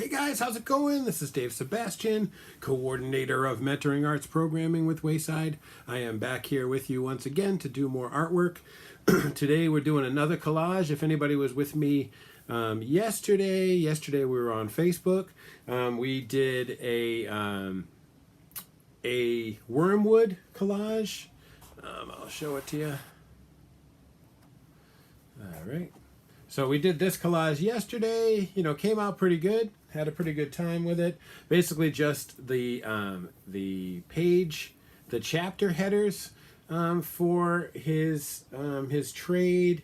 Hey guys, how's it going? This is Dave Sebastian, coordinator of Mentoring Arts Programming with Wayside. I am back here with you once again to do more artwork. Today we're doing another collage. If anybody was with me yesterday we were on Facebook. We did a wormwood collage. I'll show it to you. All right. So we did this collage yesterday, came out pretty good. Had a pretty good time with it. Basically just the page, the chapter headers for his trade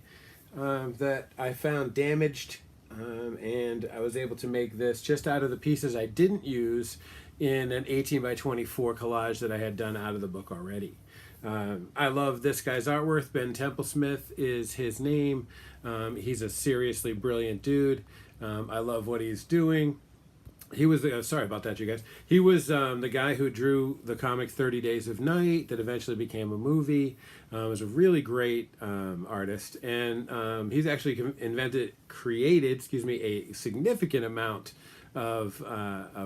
that I found damaged, and I was able to make this just out of the pieces I didn't use in an 18 by 24 collage that I had done out of the book already. I love this guy's artwork. Ben Templesmith is his name. He's a seriously brilliant dude. I love what he's doing. He was sorry about that, you guys. He was the guy who drew the comic 30 Days of Night that eventually became a movie. Was a really great artist, and he's actually created a significant amount of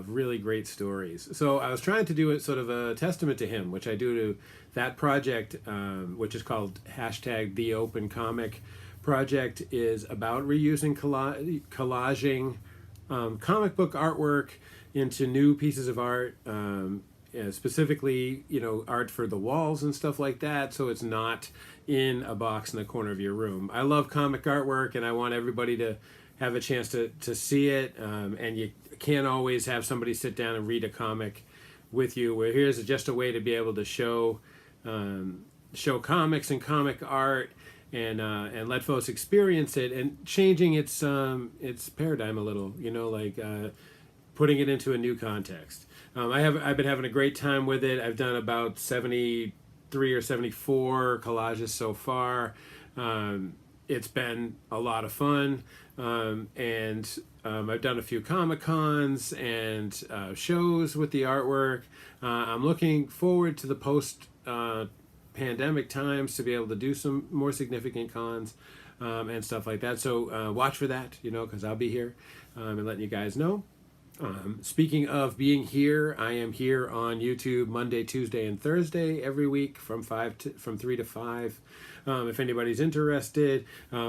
really great stories. So I was trying to do it sort of a testament to him, which I do to that project, which is called #TheOpenComic Project, is about reusing collaging comic book artwork into new pieces of art, specifically art for the walls and stuff like that, so it's not in a box in the corner of your room. I love comic artwork, and I want everybody to have a chance to see it, and you can't always have somebody sit down and read a comic with you. Where here's just a way to be able to show comics and comic art, and let folks experience it, and changing its paradigm a little, putting it into a new context. I've been having a great time with it. I've done about 73 or 74 collages so far. It's been a lot of fun, and I've done a few Comic-Cons and shows with the artwork. I'm looking forward to the post-pandemic times to be able to do some more significant cons and stuff like that. So watch for that, because I'll be here and letting you guys know. Speaking of being here, I am here on YouTube Monday, Tuesday, and Thursday every week from 3 to 5. If anybody's interested,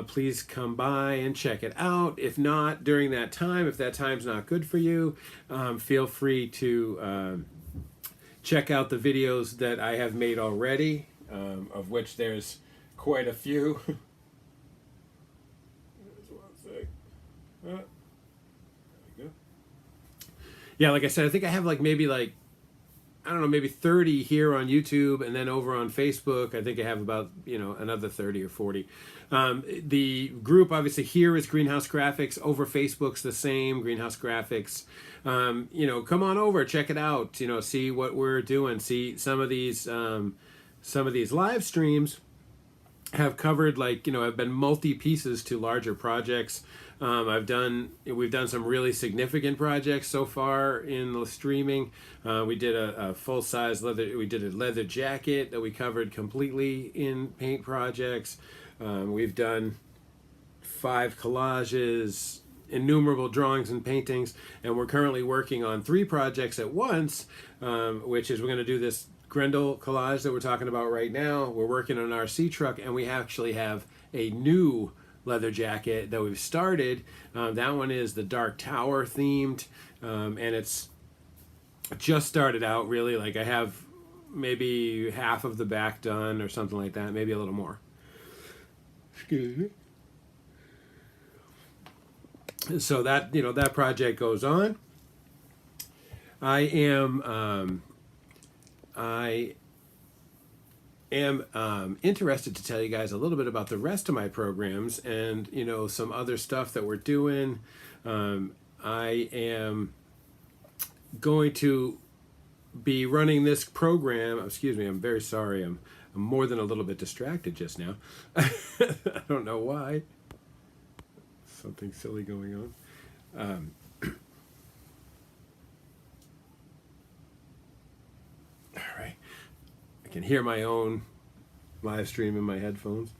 please come by and check it out. If not during that time, if that time's not good for you, feel free to check out the videos that I have made already, of which there's quite a few. Yeah, like I said, I think I have maybe 30 here on YouTube, and then over on Facebook, I think I have about, another 30 or 40. The group obviously here is Greenhouse Graphics. Over Facebook's the same, Greenhouse Graphics. Come on over, check it out, see what we're doing. See some of these live streams have covered have been multi pieces to larger projects. We've done some really significant projects so far in the streaming. We did a full size leather jacket that we covered completely in paint projects. We've done 5 collages, innumerable drawings and paintings, and we're currently working on 3 projects at once, which is we're going to do this Grendel collage that we're talking about right now. We're working on an RC truck, and we actually have a new leather jacket that we've started. That one is the Dark Tower themed, and it's just started out really. I have maybe half of the back done or something like that, maybe a little more. Excuse me. So that that project goes on. I am interested to tell you guys a little bit about the rest of my programs and some other stuff that we're doing. I am going to be running this program. Excuse me, I'm very sorry. I'm more than a little bit distracted just now. I don't know why. Something silly going on. All right. I can hear my own live stream in my headphones.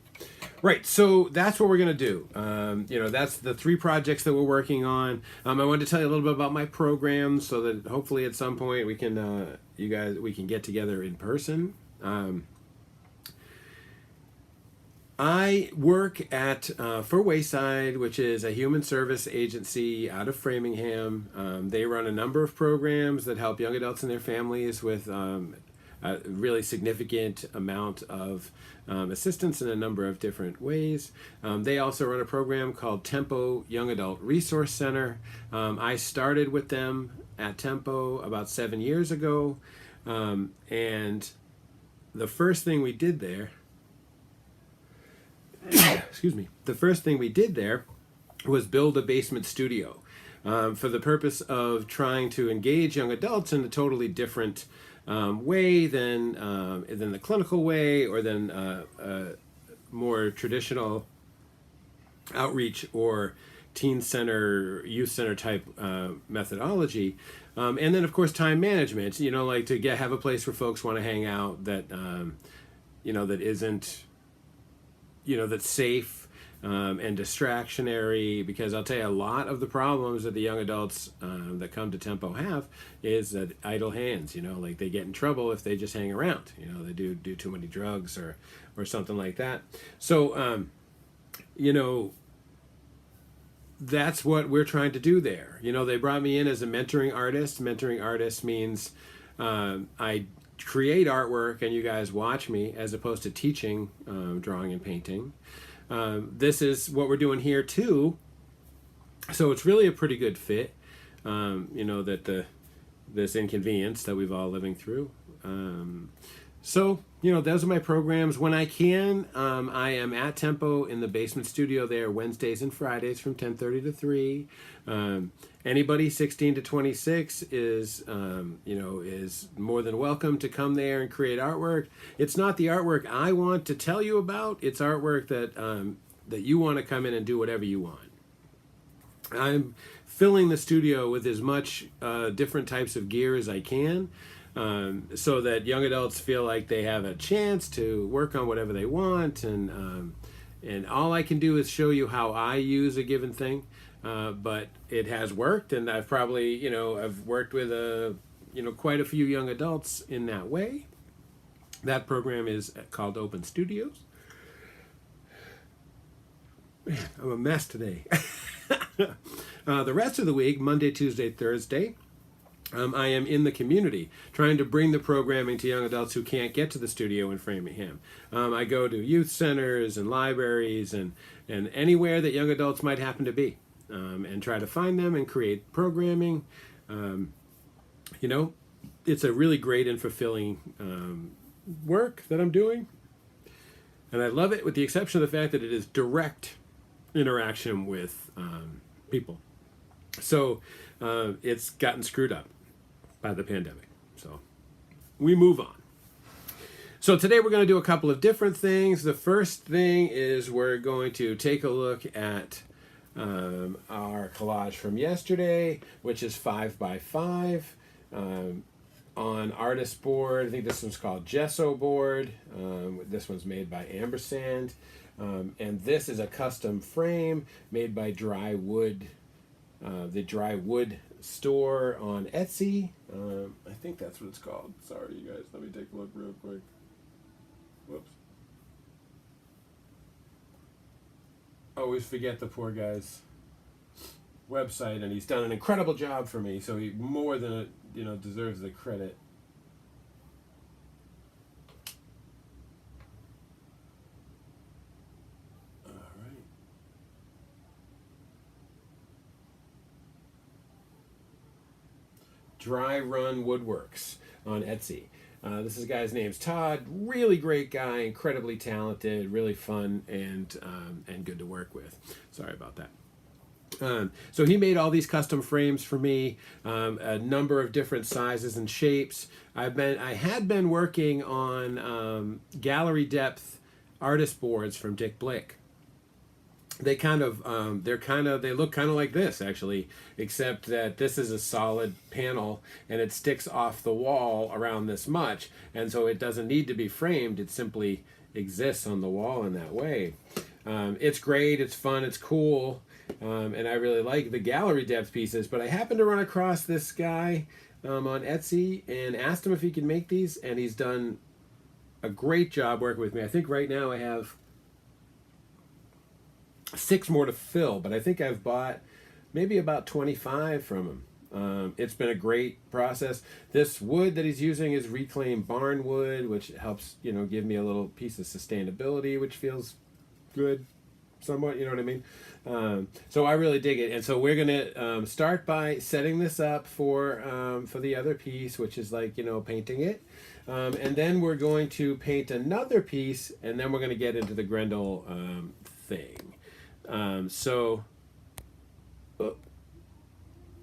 Right, so that's what we're gonna do. That's the 3 projects that we're working on. I wanted to tell you a little bit about my programs, so that hopefully at some point we can, we can get together in person. I work at for Wayside, which is a human service agency out of Framingham. They run a number of programs that help young adults and their families with a really significant amount of assistance in a number of different ways. They also run a program called Tempo Young Adult Resource Center. I started with them at Tempo about 7 years ago, and the first thing we did there excuse me, the first thing we did there was build a basement studio for the purpose of trying to engage young adults in a totally different way than the clinical way, or than more traditional outreach or teen center, youth center type methodology. And then of course time management, like to have a place where folks want to hang out that, that isn't, that's safe and distractionary, because I'll tell you, a lot of the problems that the young adults that come to Tempo have is that idle hands, like they get in trouble if they just hang around, they do too many drugs or something like that. So, that's what we're trying to do there. They brought me in as a mentoring artist. Mentoring artist means I create artwork and you guys watch me, as opposed to teaching drawing and painting. This is what we're doing here too, so it's really a pretty good fit. This inconvenience that we've all living through. So those are my programs. When I can, I am at Tempo in the basement studio there Wednesdays and Fridays from 10:30 to 3. Anybody 16 to 26 is more than welcome to come there and create artwork. It's not the artwork I want to tell you about. It's artwork that you want to come in and do whatever you want. I'm filling the studio with as much different types of gear as I can, so that young adults feel like they have a chance to work on whatever they want. And all I can do is show you how I use a given thing. But it has worked, and I've probably, I've worked with quite a few young adults in that way. That program is called Open Studios. Man, I'm a mess today. The rest of the week, Monday, Tuesday, Thursday, I am in the community trying to bring the programming to young adults who can't get to the studio in Framingham. I go to youth centers and libraries and anywhere that young adults might happen to be. And try to find them and create programming. It's a really great and fulfilling work that I'm doing. And I love it, with the exception of the fact that it is direct interaction with people. So it's gotten screwed up by the pandemic. So we move on. So today we're going to do a couple of different things. The first thing is we're going to take a look at our collage from yesterday, which is 5x5 on artist board. I think this one's called gesso board. This one's made by ampersand, and this is a custom frame made by Dry Wood, the Dry Wood store on Etsy. I think that's what it's called. Sorry, you guys. Let me take a look real quick. Whoops. Always forget the poor guy's website, and he's done an incredible job for me, so he more than deserves the credit. All right. Dry Run Woodworks on Etsy. This is guy's name's Todd. Really great guy, incredibly talented, really fun, and good to work with. Sorry about that. So he made all these custom frames for me, a number of different sizes and shapes. I had been working on gallery depth artist boards from Dick Blick. They they look kind of like this, actually, except that this is a solid panel and it sticks off the wall around this much, and so it doesn't need to be framed. It simply exists on the wall in that way. It's great, it's fun, it's cool, and I really like the gallery depth pieces, but I happened to run across this guy on Etsy and asked him if he could make these, and he's done a great job working with me. I think right now I have 6 more to fill, but I think I've bought maybe about 25 from him. It's been a great process. This wood that he's using is reclaimed barn wood, which helps, give me a little piece of sustainability, which feels good somewhat, you know what I mean? So I really dig it. And so we're going to start by setting this up for the other piece, which is like, painting it. And then we're going to paint another piece, and then we're going to get into the Grendel thing.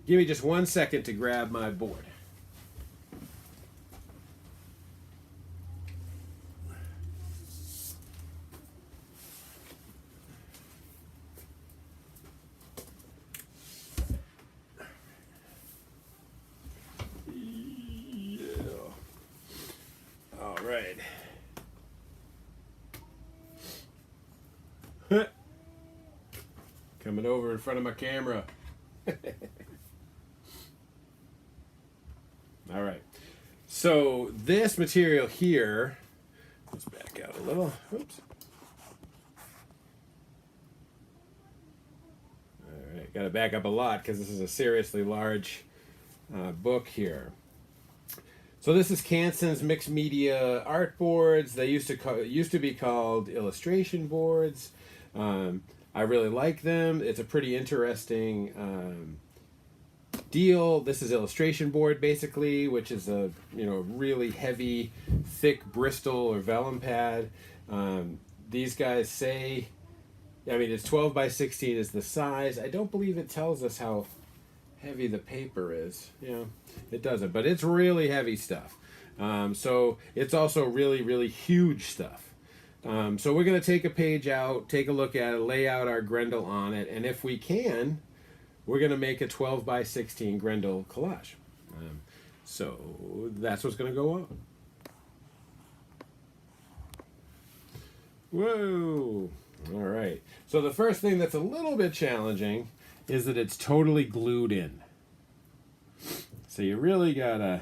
Give me just 1 second to grab my board. Yeah. All right. Coming over in front of my camera. All right, so this material here, let's back out a little. Oops. All right, got to back up a lot because this is a seriously large book here. So this is Canson's mixed media art boards. They used to be called illustration boards. I really like them. It's a pretty interesting deal. This is illustration board basically, which is a really heavy, thick Bristol or vellum pad. These guys say, it's 12 by 16 is the size. I don't believe it tells us how heavy the paper is. It doesn't, but it's really heavy stuff. So it's also really, really huge stuff. So we're going to take a page out, take a look at it, lay out our Grendel on it, and if we can, we're going to make a 12 by 16 Grendel collage. So that's what's going to go on. Whoa! All right. So the first thing that's a little bit challenging is that it's totally glued in. So you really got to,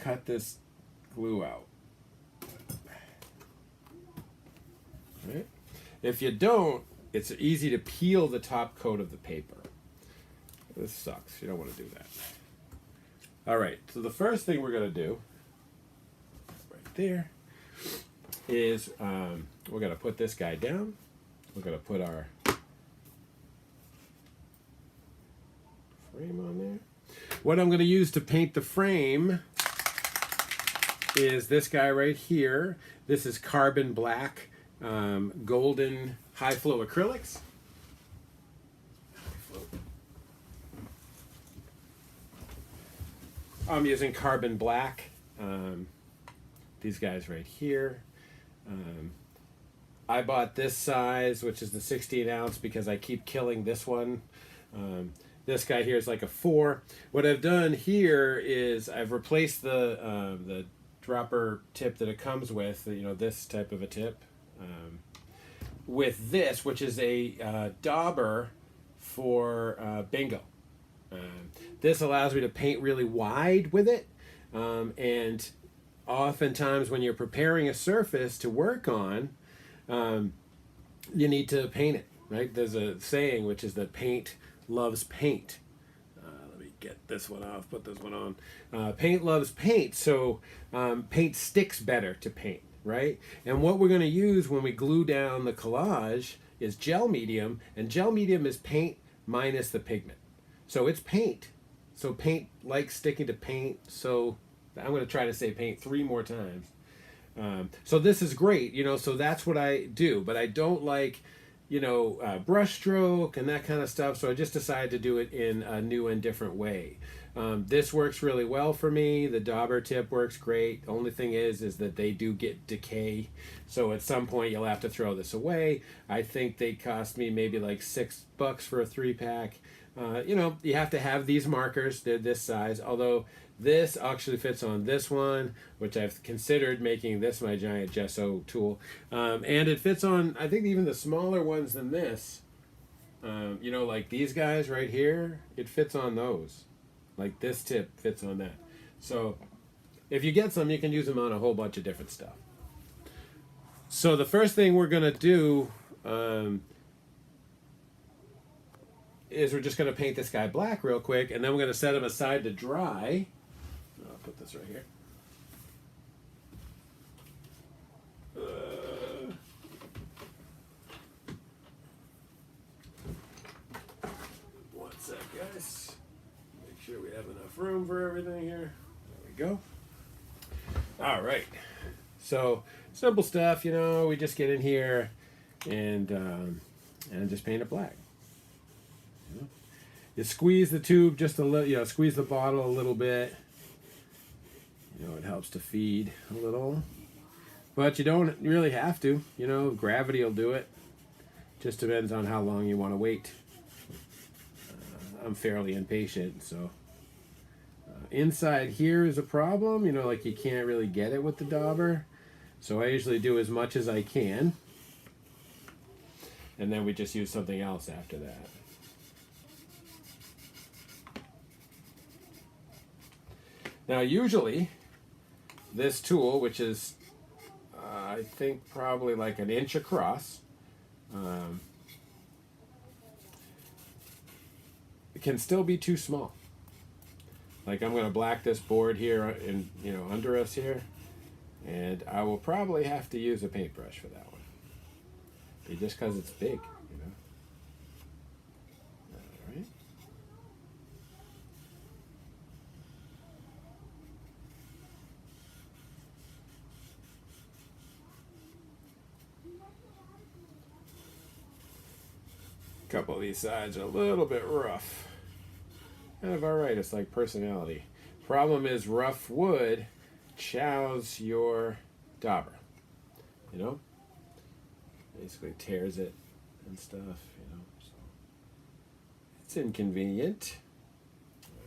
cut this glue out. Right? If you don't, it's easy to peel the top coat of the paper. This sucks. You don't want to do that. All right, so the first thing we're going to do, right there, is we're going to put this guy down. We're going to put our frame on there. What I'm going to use to paint the frame is this guy right here. This is carbon black, golden high flow acrylics. I'm using carbon black. These guys right here. I bought this size, which is the 16 ounce, because I keep killing this one. This guy here is like a 4. What I've done here is I've replaced the dropper tip that it comes with, this type of a tip, with this, which is a dauber for bingo. This allows me to paint really wide with it, and oftentimes when you're preparing a surface to work on, you need to paint it, right? There's a saying, which is that paint loves paint. Let me get this one off, put this one on. Paint loves paint, so paint sticks better to paint, right? And what we're going to use when we glue down the collage is gel medium, and gel medium is paint minus the pigment. So it's paint. So paint likes sticking to paint, so I'm going to try to say paint 3 more times. So this is great, so that's what I do, but I don't like, brush stroke and that kind of stuff, so I just decided to do it in a new and different way. This works really well for me. The dauber tip works great. The only thing is that they do get decay, so at some point you'll have to throw this away. I think they cost me maybe like $6 for a 3-pack. You know, you have to have these markers. They're this size, although this actually fits on this one, which I've considered making this my giant gesso tool. And it fits on, I think, even the smaller ones than this. You know, like these guys right here, it fits on those. Like this tip fits on that. So if you get some, you can use them on a whole bunch of different stuff. So the first thing we're going to do is we're just going to paint this guy black real quick, and then we're going to set him aside to dry. I'll put this right here. One sec, guys. Make sure we have enough room for everything here. There we go. All right. So simple stuff, you know. We just get in here and just paint it black. You squeeze the tube just a little, you know, squeeze the bottle a little bit. You know, it helps to feed a little. But you don't really have to. You know, gravity will do it. Just depends on how long you want to wait. I'm fairly impatient, so. Inside here is a problem. You know, like you can't really get it with the dauber. So I usually do as much as I can. And then we just use something else after that. Now, usually, this tool, which is, I think, probably like an inch across, it can still be too small. Like I'm going to black this board here, in, you know, under us here, and I will probably have to use a paintbrush for that one, just because it's big, you know. All right. A couple of these sides are a little bit rough. Kind of alright, it's like personality. Problem is rough wood chows your dauber. You know? Basically tears it and stuff, you know. So it's inconvenient.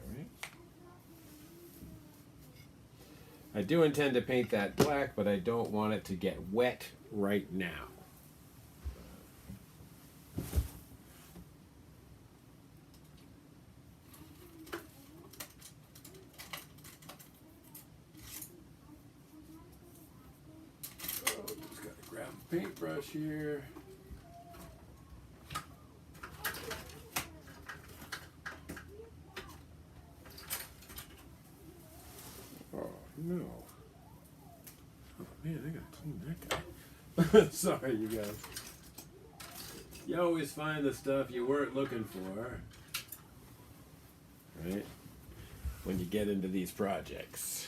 Alright. I do intend to paint that black, but I don't want it to get wet right now. Paintbrush here. Oh no. Oh man, I gotta clean that guy. Sorry, you guys. You always find the stuff you weren't looking for, right? When you get into these projects.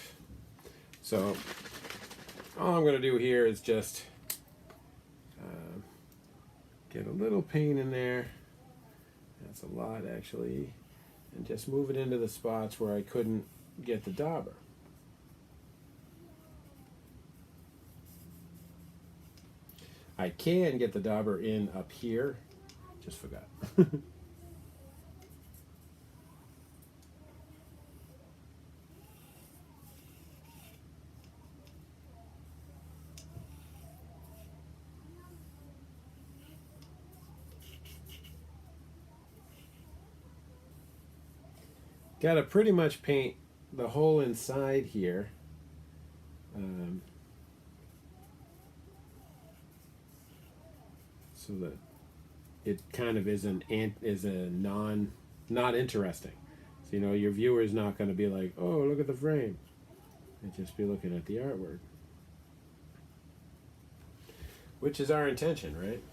So, all I'm gonna do here is just get a little paint in there. That's a lot, actually. And just move it into the spots where I couldn't get the dauber. I can get the dauber in up here. Just forgot. Got to pretty much paint the whole inside here. So that it kind of is not interesting. So, you know, your viewer is not going to be like, oh, look at the frame. And just be looking at the artwork. Which is our intention, right?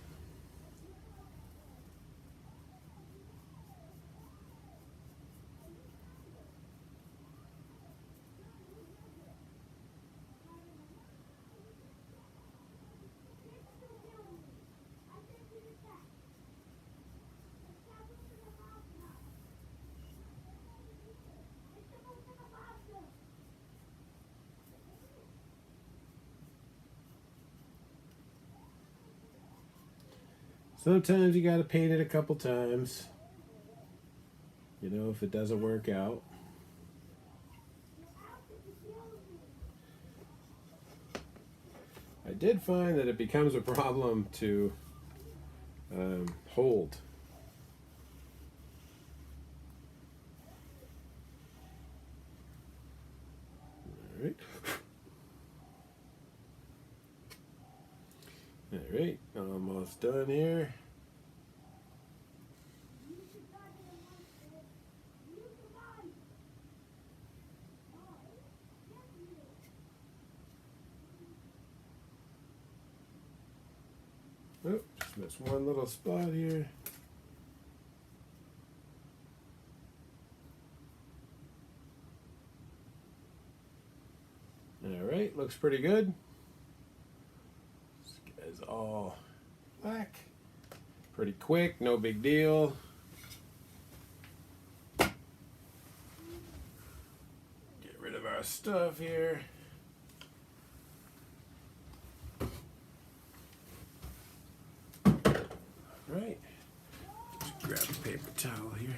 Sometimes you got to paint it a couple times. you know, if it doesn't work out. I did find that it becomes a problem to hold. All right. All right, almost done here. Oh, just missed one little spot here. All right, looks pretty good. This guy's all black. Pretty quick, no big deal. Get rid of our stuff here. Right. Just grab a paper towel here.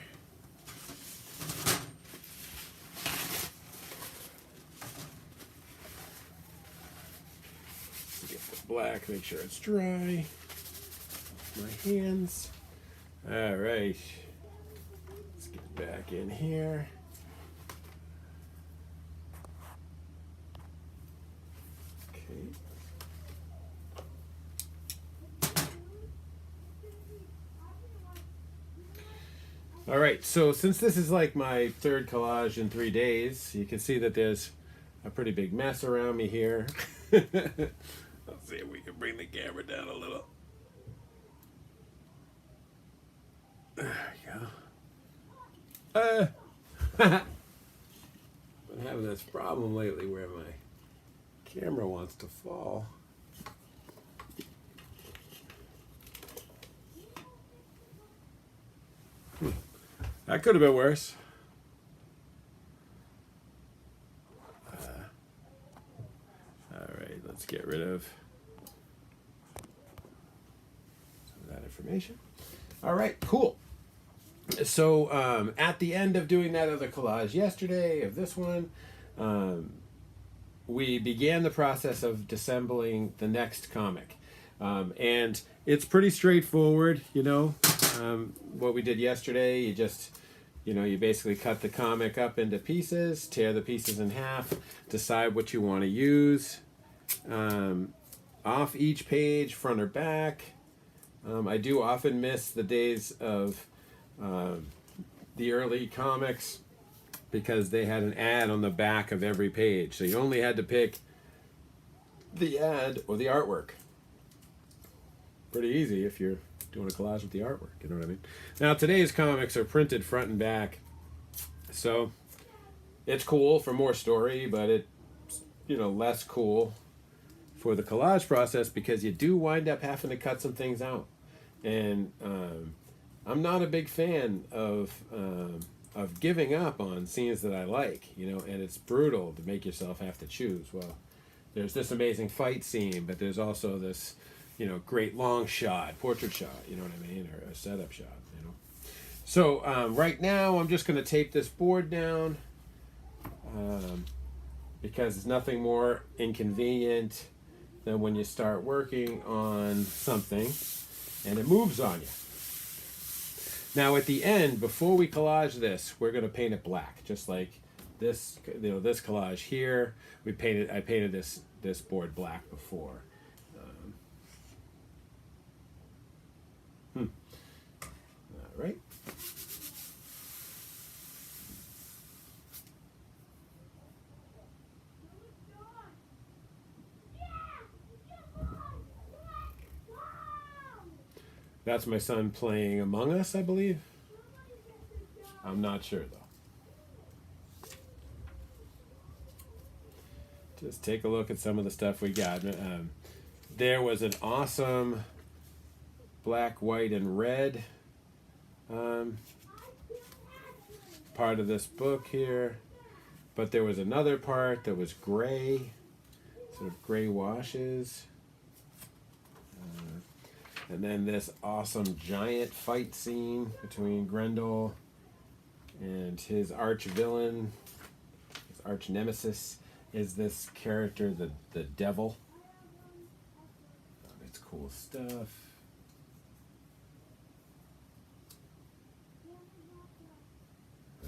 Get the black, make sure it's dry. My hands. All right. Let's get back in here. Okay. All right, so since this is like my third collage in 3 days, you can see that there's a pretty big mess around me here. Let's see if we can bring the camera down a little. There we go. Been having this problem lately where my camera wants to fall. That could have been worse. All right, let's get rid of some of that information. All right, cool. So at the end of doing that other collage yesterday, of this one, we began the process of disassembling the next comic. And it's pretty straightforward, you know. What we did yesterday, you basically cut the comic up into pieces, tear the pieces in half, decide what you want to use, off each page, front or back. I do often miss the days of the early comics because they had an ad on the back of every page. So you only had to pick the ad or the artwork. Pretty easy if you're doing a collage with the artwork, you know what I mean? Now today's comics are printed front and back, so it's cool for more story, but it's less cool for the collage process because you do wind up having to cut some things out. And I'm not a big fan of giving up on scenes that I like, and it's brutal to make yourself have to choose. Well, there's this amazing fight scene, but there's also this great long shot, portrait shot, you know what I mean, or a setup shot, So right now I'm just going to tape this board down because it's nothing more inconvenient than when you start working on something and it moves on you. Now at the end, before we collage this, we're going to paint it black, just like this, this collage here. I painted this board black before. All right. That's my son playing Among Us, I believe. I'm not sure though. Just take a look at some of the stuff we got. There was an awesome black, white, and red part of this book here, but there was another part that was gray, sort of gray washes, and then this awesome giant fight scene between Grendel And his arch villain, his arch nemesis, is this character, the devil. It's cool stuff.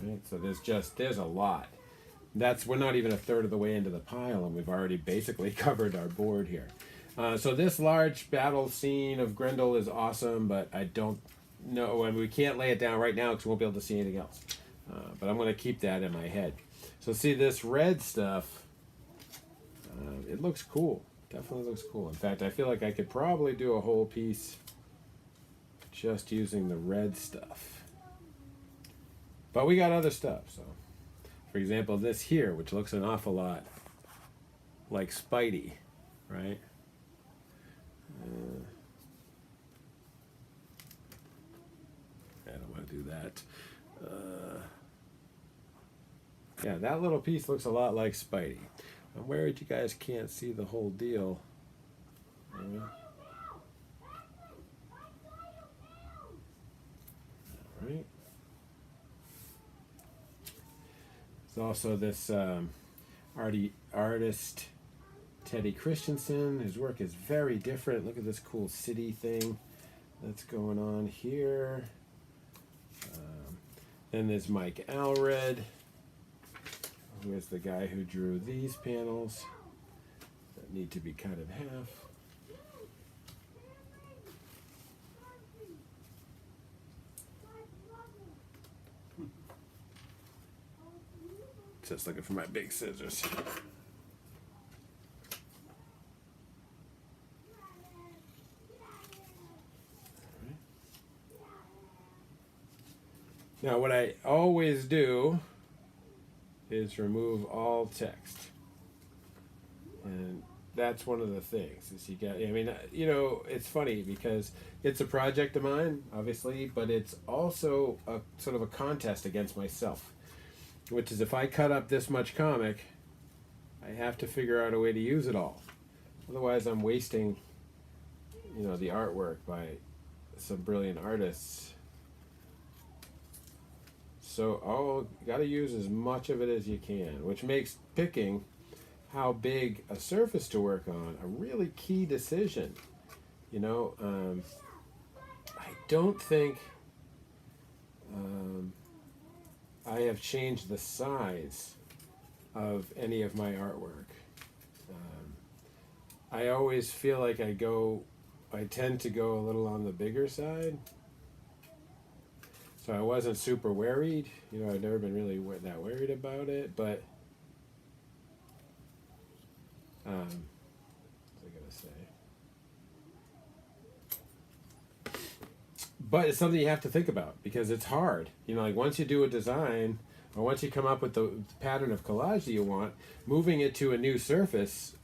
Right, so there's a lot. We're not even a third of the way into the pile, and we've already basically covered our board here. So this large battle scene of Grendel is awesome, but I don't know, and we can't lay it down right now because we won't be able to see anything else. But I'm going to keep that in my head. So see this red stuff, it looks cool. Definitely looks cool. In fact, I feel like I could probably do a whole piece just using the red stuff. But we got other stuff. So, for example, this here, which looks an awful lot like Spidey, right? I don't want to do that. Yeah, that little piece looks a lot like Spidey. I'm worried you guys can't see the whole deal. Alright. There's also this artist, Teddy Christensen. His work is very different. Look at this cool city thing that's going on here. Then there's Mike Allred, who is the guy who drew these panels that need to be cut in half. Just looking for my big scissors. Now what I always do is remove all text. And that's one of the things is it's funny because it's a project of mine, obviously, but it's also a sort of a contest against myself, which is if I cut up this much comic, I have to figure out a way to use it all. Otherwise I'm wasting, the artwork by some brilliant artists. So you got to use as much of it as you can, which makes picking how big a surface to work on a really key decision. I don't think I have changed the size of any of my artwork. I always feel like I tend to go a little on the bigger side. So I wasn't super worried. I've never been really that worried about it, but what was I going to say? But it's something you have to think about because it's hard. Like once you do a design or once you come up with the pattern of collage that you want, moving it to a new surface,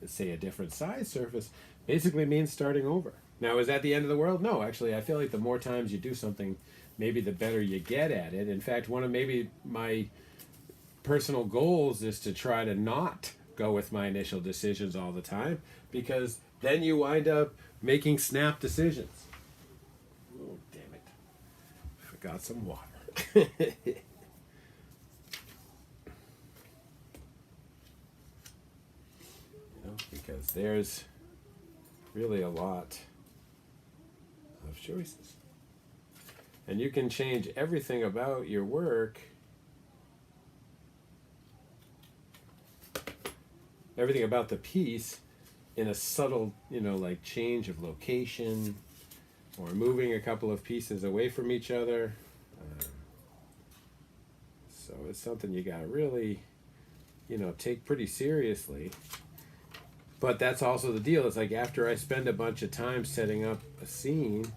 say a different size surface, basically means starting over. Now, is that the end of the world? No, actually, I feel like the more times you do something, maybe the better you get at it. In fact, one of maybe my personal goals is to try to not go with my initial decisions all the time, because then you wind up making snap decisions. Oh, damn it. Forgot some water. Because there's really a lot of choices. And you can change everything about your work, everything about the piece in a subtle, like change of location or moving a couple of pieces away from each other. So it's something you got to really, take pretty seriously. But that's also the deal. It's like after I spend a bunch of time setting up a scene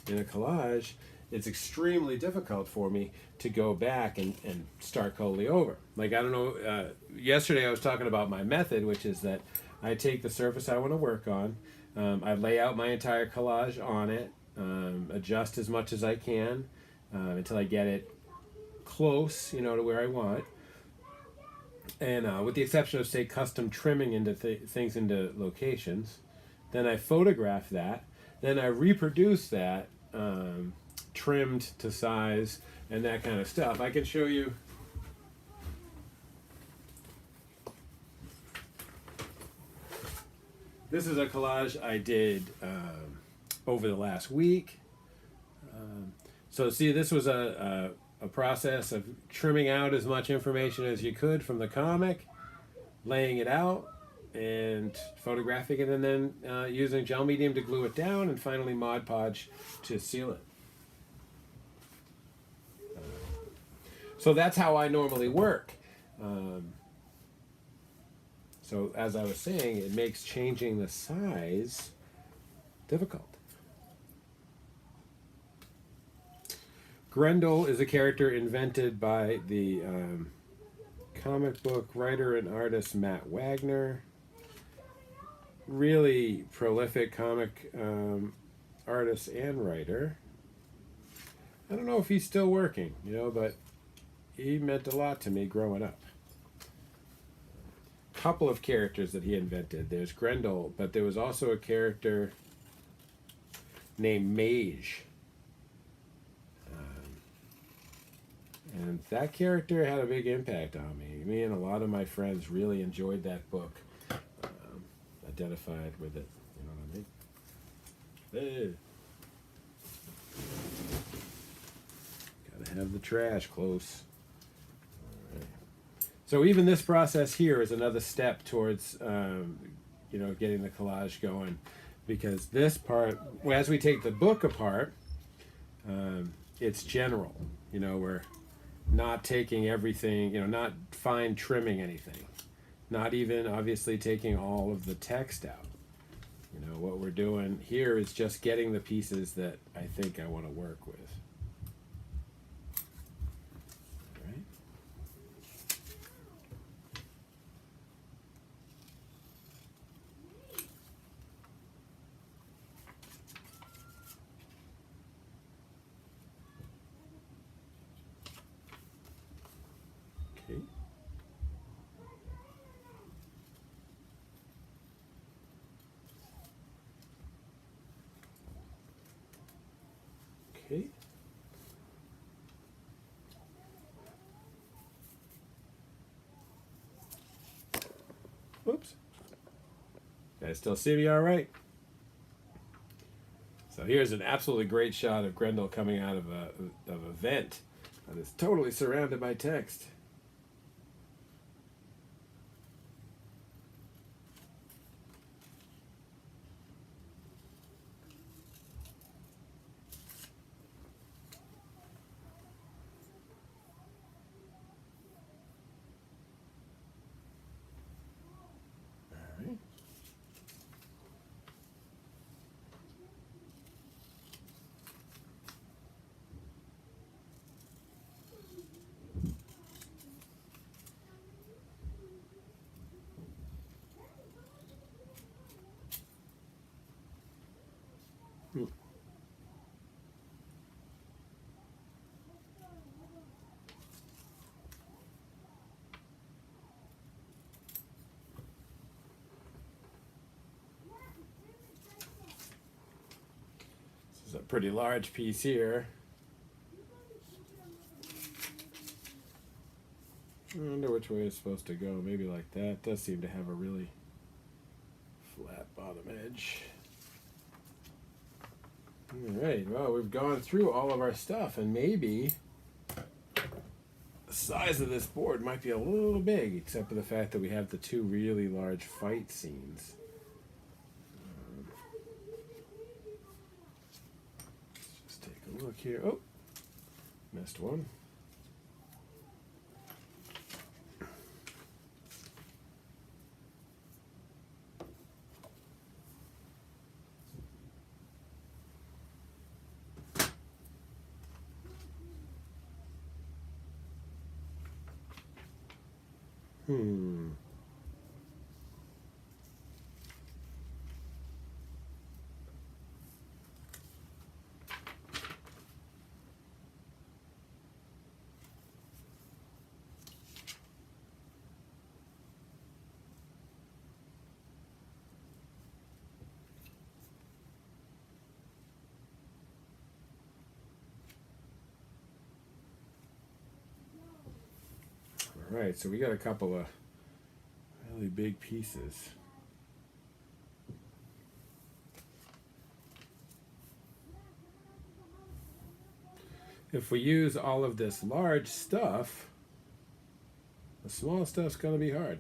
in a collage, it's extremely difficult for me to go back and start totally over. Like, I don't know, yesterday I was talking about my method, which is that I take the surface I want to work on, I lay out my entire collage on it, adjust as much as I can until I get it close, to where I want. And with the exception of, say, custom trimming into things into locations, then I photograph that, then I reproduce that trimmed to size and that kind of stuff. I can show you. This is a collage I did over the last week. So see, this was a process of trimming out as much information as you could from the comic, laying it out, and photographing it, and then using gel medium to glue it down, and finally Mod Podge to seal it. So that's how I normally work. So as I was saying, it makes changing the size difficult. Grendel is a character invented by the comic book writer and artist Matt Wagner. Really prolific comic artist and writer. I don't know if he's still working, but he meant a lot to me growing up. Couple of characters that he invented. There's Grendel, but there was also a character named Mage. And that character had a big impact on me. Me and a lot of my friends really enjoyed that book. Identified with it. You know what I mean? Hey. Gotta have the trash close. So even this process here is another step towards, getting the collage going, because this part, as we take the book apart, it's general. We're not taking everything, not fine trimming anything, not even obviously taking all of the text out. What we're doing here is just getting the pieces that I think I want to work with. Okay. Okay. Whoops. Guys still see me all right? So here's an absolutely great shot of Grendel coming out of a vent that is totally surrounded by text. This is a pretty large piece here. I wonder which way it's supposed to go. Maybe like that. It does seem to have a really flat bottom edge. Alright, well, we've gone through all of our stuff, and maybe the size of this board might be a little big, except for the fact that we have the two really large fight scenes. Let's just take a look here. Oh, missed one. right, so we got a couple of really big pieces. If we use all of this large stuff, the small stuff's going to be hard.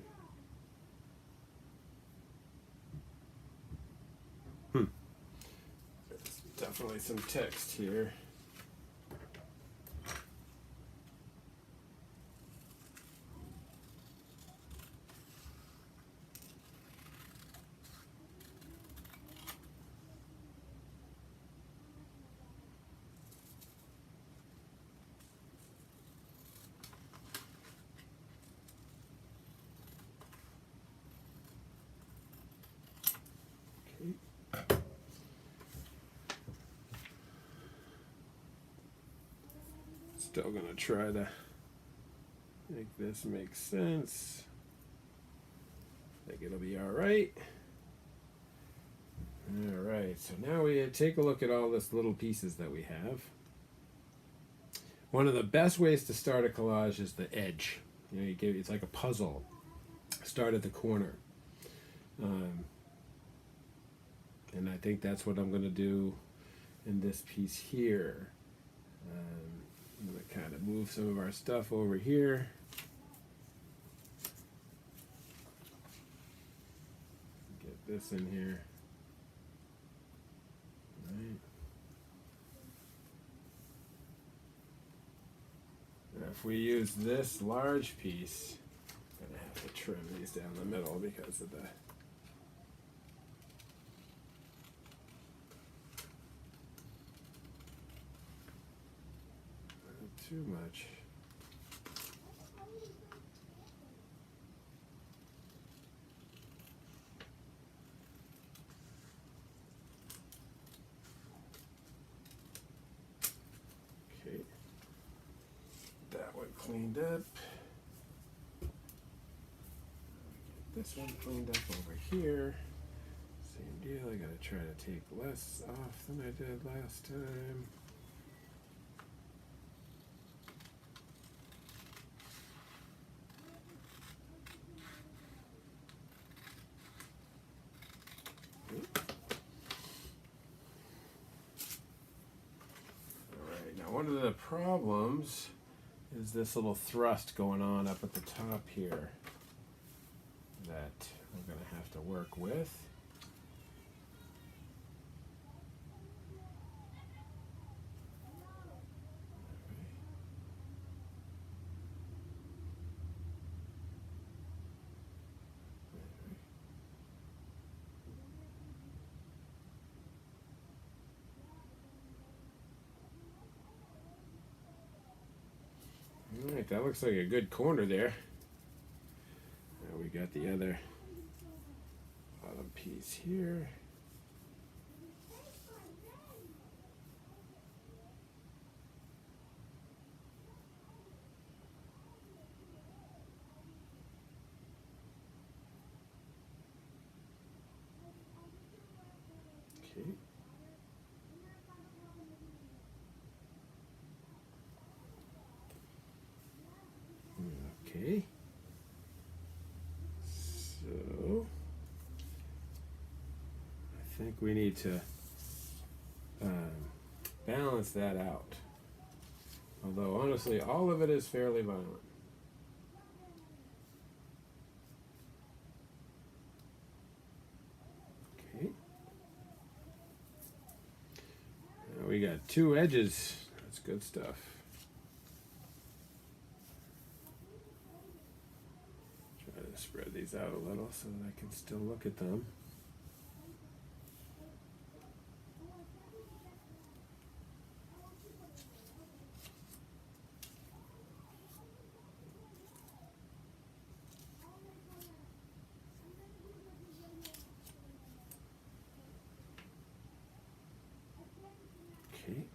There's definitely some text here. Still gonna try to make this make sense. I think it'll be all right. All right, so now we take a look at all this little pieces that we have. One of the best ways to start a collage is the edge. You know, it's like a puzzle. Start at the corner. And I think that's what I'm going to do in this piece here. I'm going to kind of move some of our stuff over here. Get this in here. Right. Now if we use this large piece, I'm going to have to trim these down the middle because of the too much. Okay, that one cleaned up. Get this one cleaned up over here. Same deal, I gotta try to take less off than I did last time. One of the problems is this little thrust going on up at the top here that we're going to have to work with. Alright, that looks like a good corner there. Now we got the other bottom piece here. Okay. Okay, so I think we need to balance that out. Although honestly, all of it is fairly violent. Okay, now we got two edges. That's good stuff. Spread these out a little so that I can still look at them. Okay.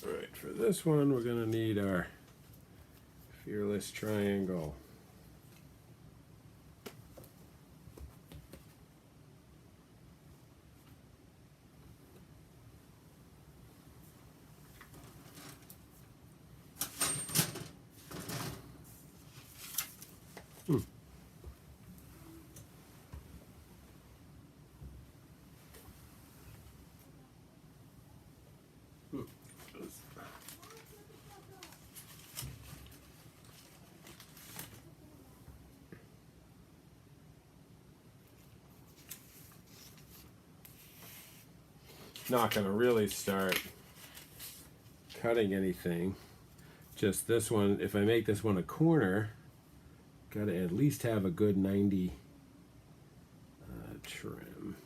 Alright, for this one we're going to need our fearless triangle. Not going to really start cutting anything. Just this one, if I make this one a corner, got to at least have a good 90 trim.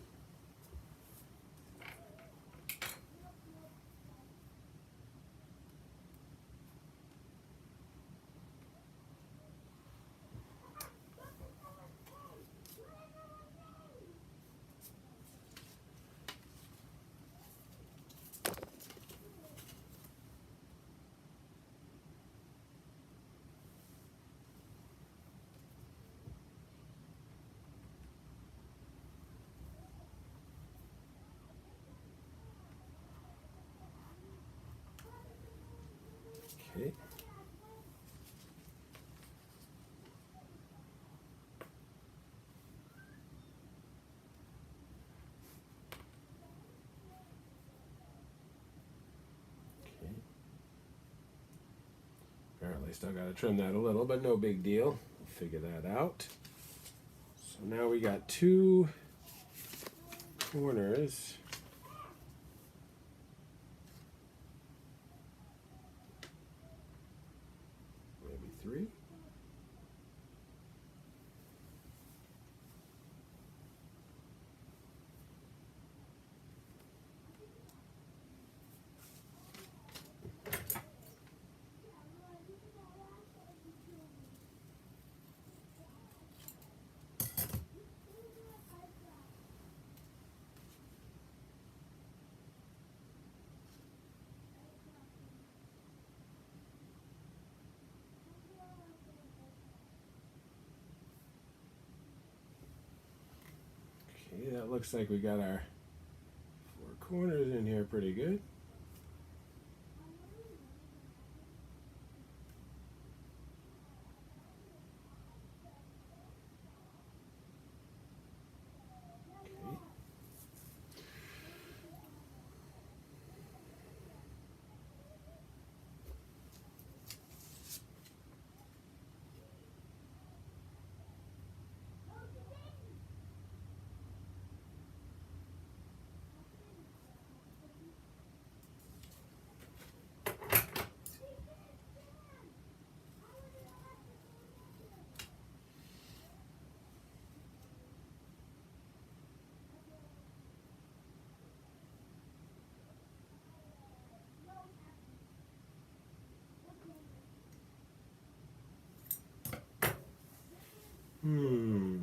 Okay. Apparently still got to trim that a little, but no big deal. We'll figure that out. So now we got two corners. Maybe three. Okay, that looks like we got our four corners in here pretty good. Hmm.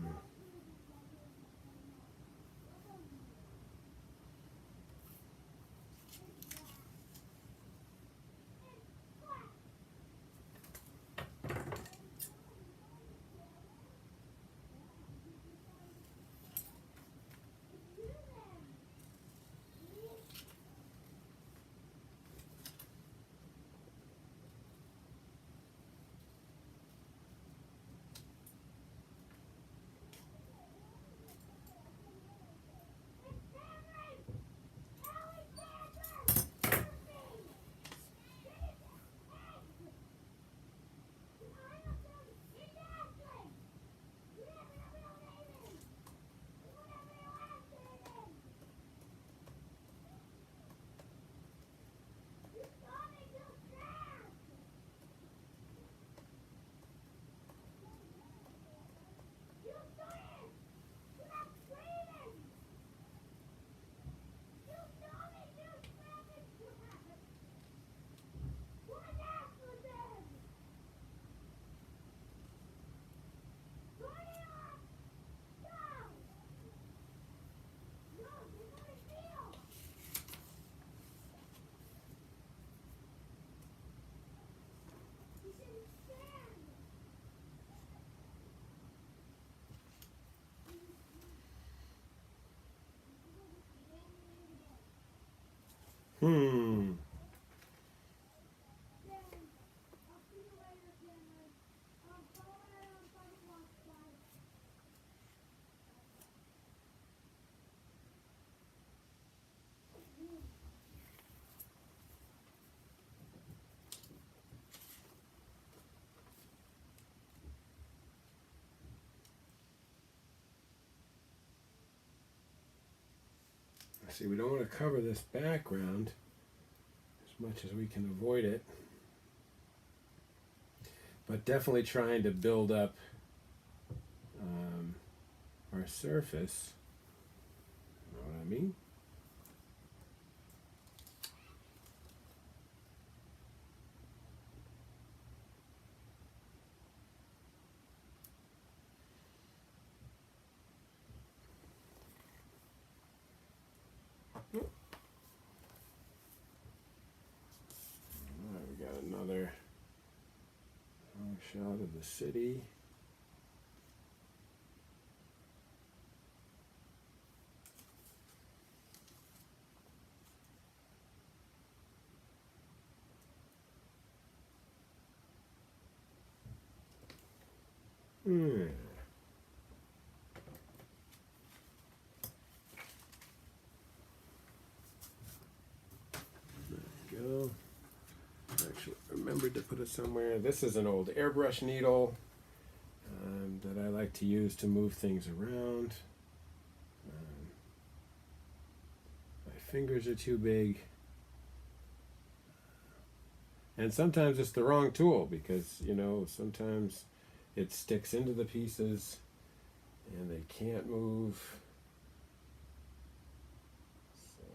Hmm. See, we don't want to cover this background as much as we can avoid it, but definitely trying to build up our surface. You know what I mean? Alright, we got another shot of the city. There we go. Actually, remembered to put it somewhere. This is an old airbrush needle that I like to use to move things around. My fingers are too big. And sometimes it's the wrong tool because, you know, sometimes it sticks into the pieces and they can't move. So.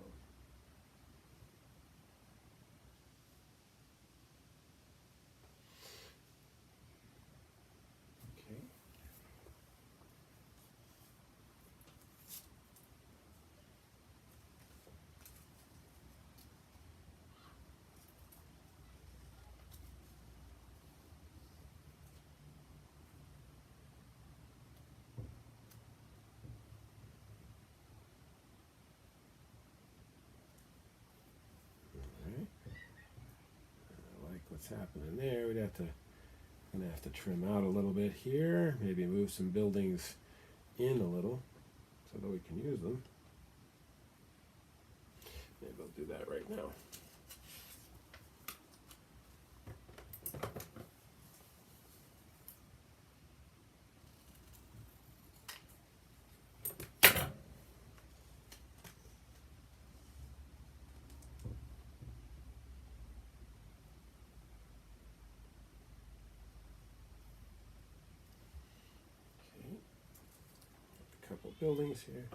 Okay. What's happening there? Gonna have to trim out a little bit here, maybe move some buildings in a little so that we can use them. Maybe I'll do that right now. Couple buildings here.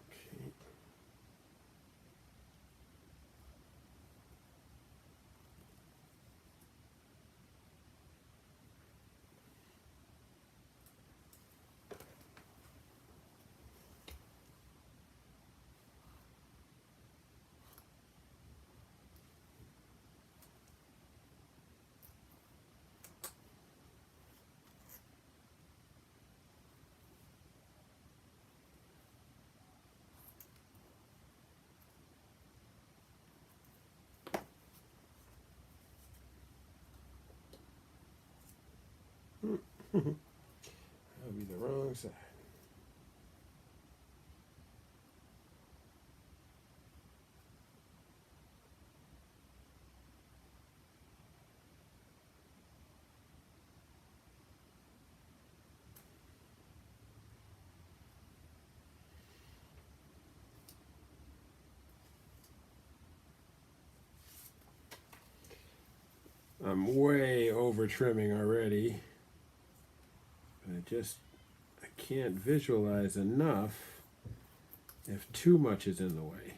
Okay. That'll be the wrong side. I'm way over trimming already. I can't visualize enough if too much is in the way.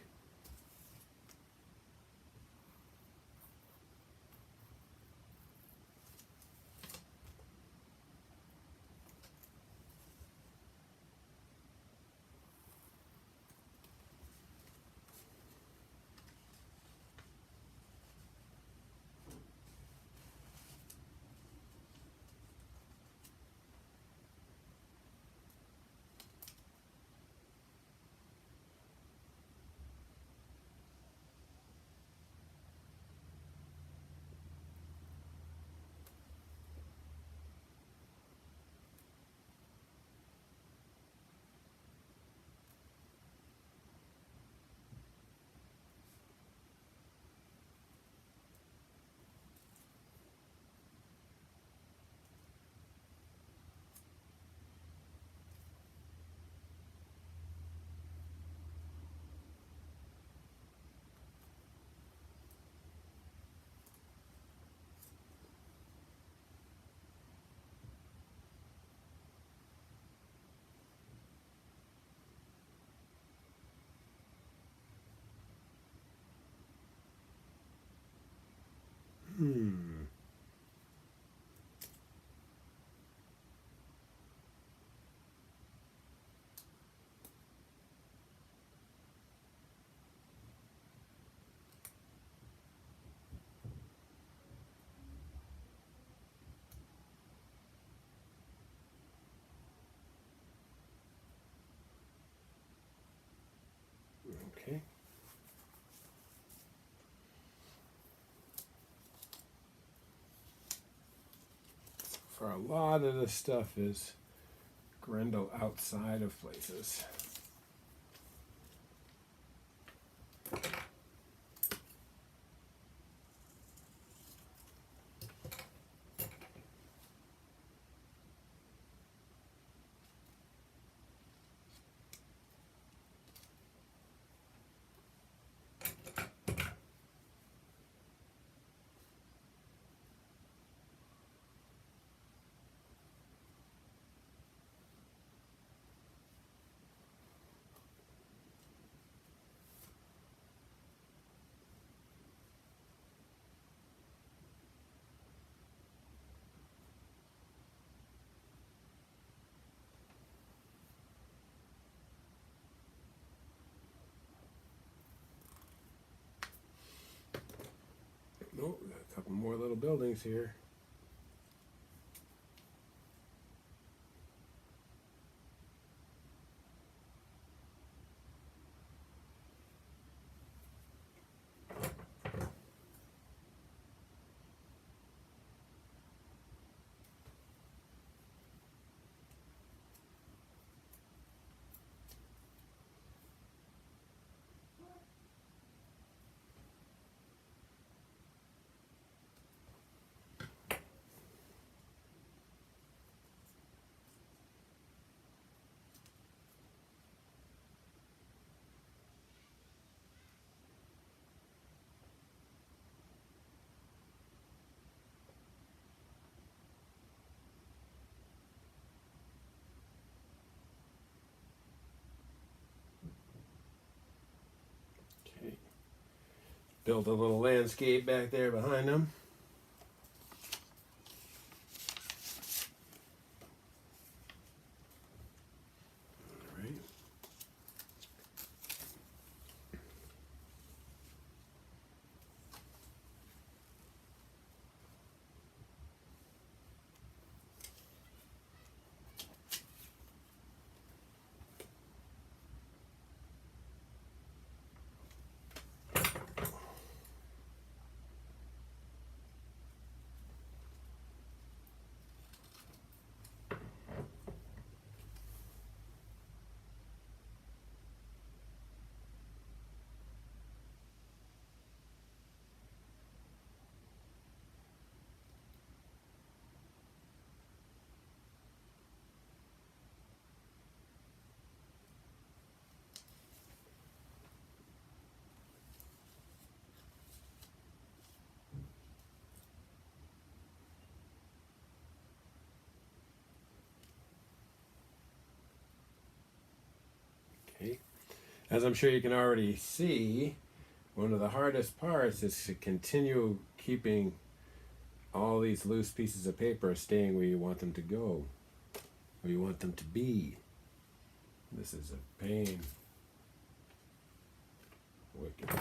Okay. For a lot of this stuff is Grendel outside of places. Oh, we got a couple more little buildings here. Okay. Build a little landscape back there behind them. All right. Okay. As I'm sure you can already see, one of the hardest parts is to continue keeping all these loose pieces of paper staying where you want them to go, where you want them to be. This is a pain. Wicked pain.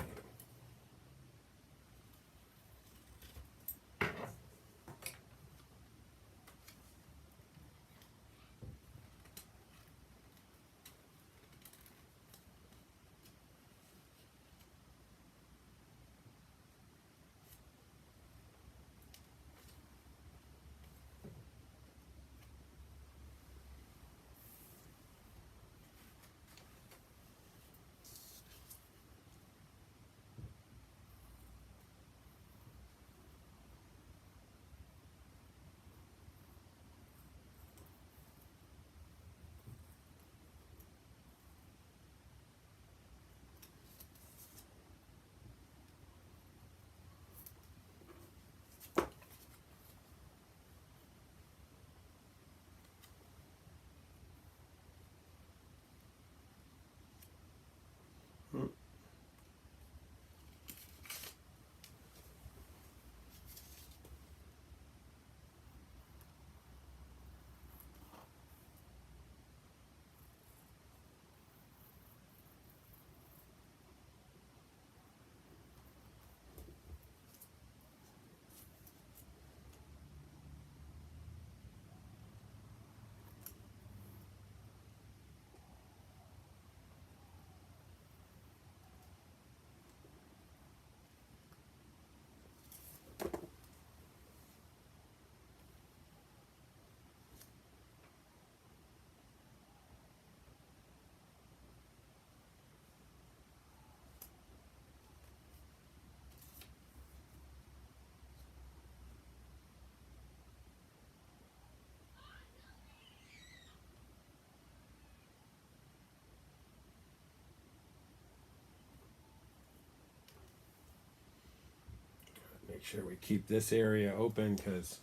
make sure we keep this area open because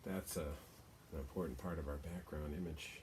that's an important part of our background image.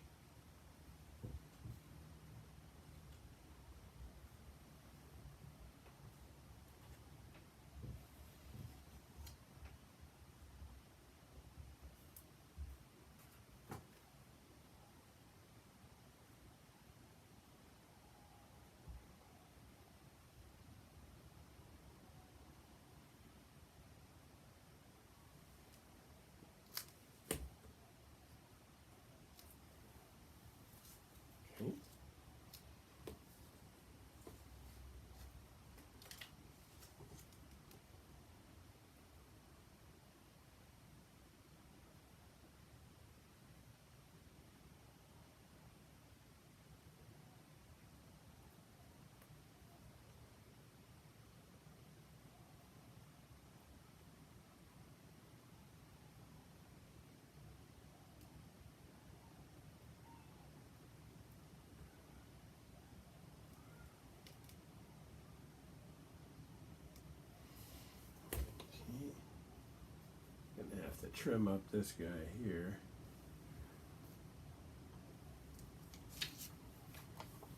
Gonna have to trim up this guy here.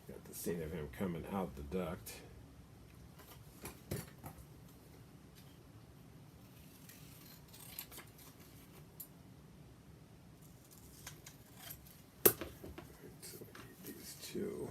Got the scene of him coming out the duct. So we need these two.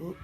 Oop.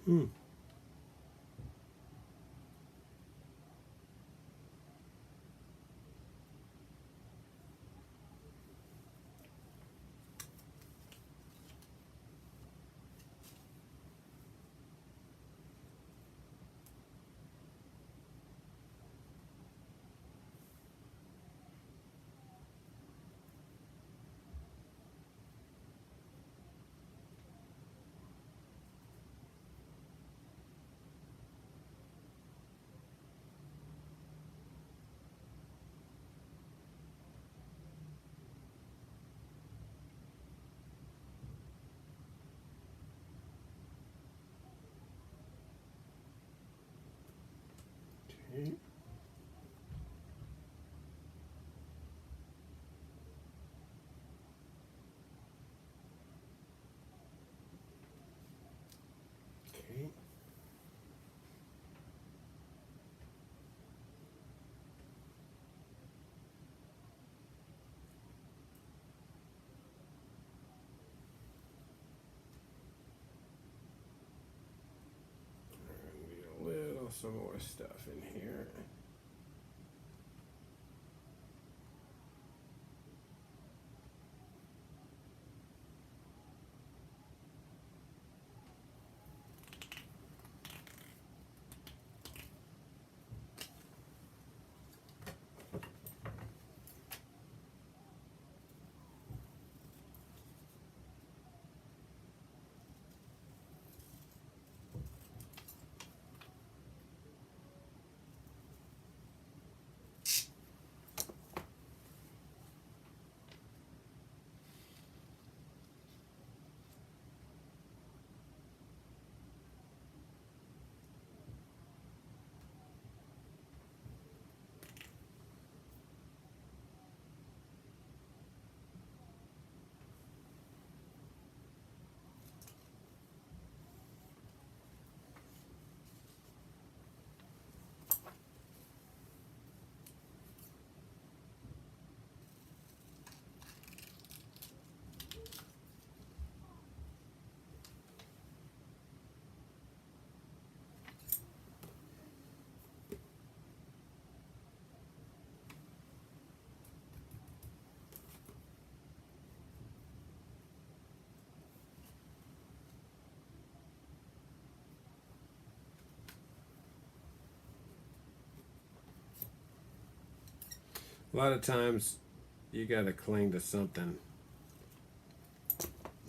Hmm. Okay. Okay. I need a little some more stuff in here. A lot of times you got to cling to something.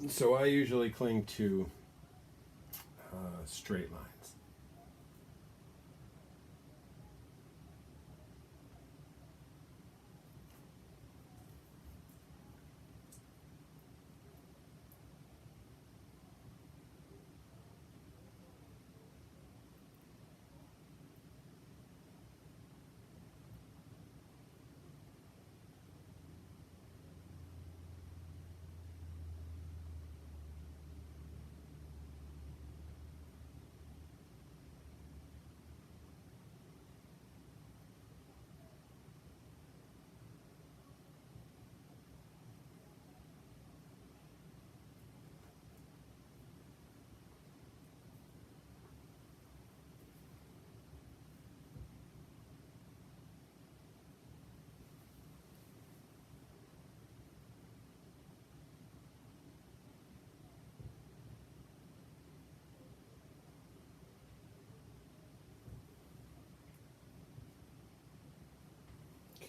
So I usually cling to straight lines.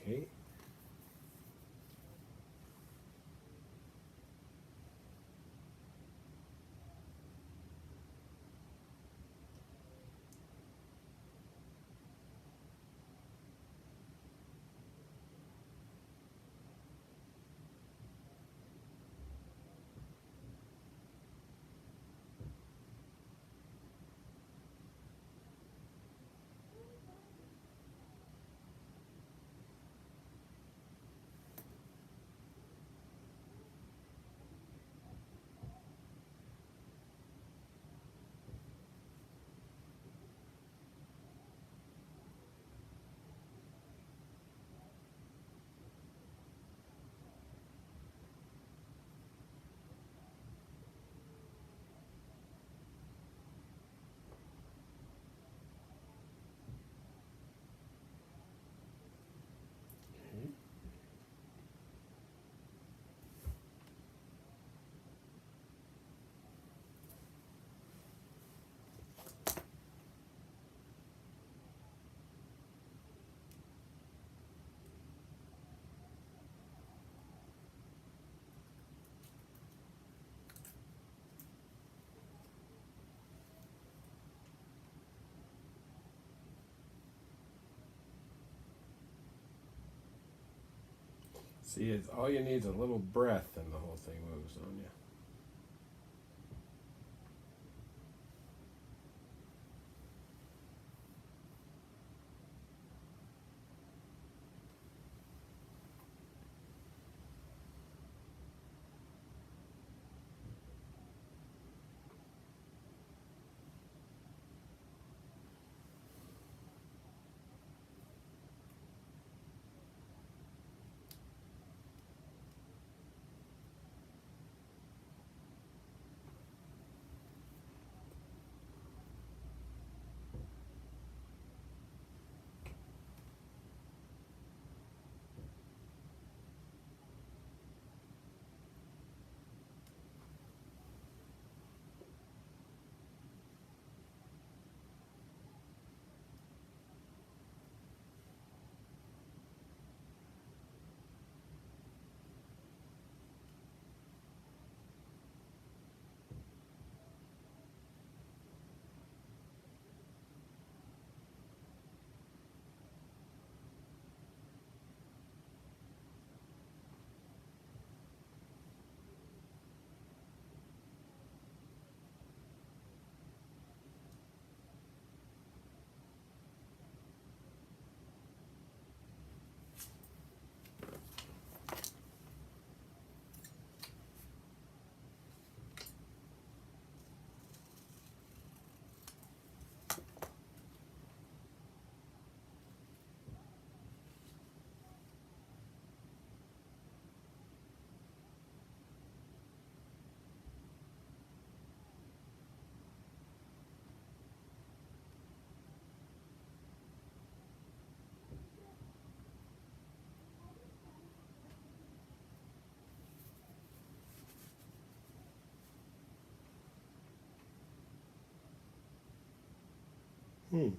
Okay. See, it's all you need is a little breath and the whole thing moves on you. Hmm.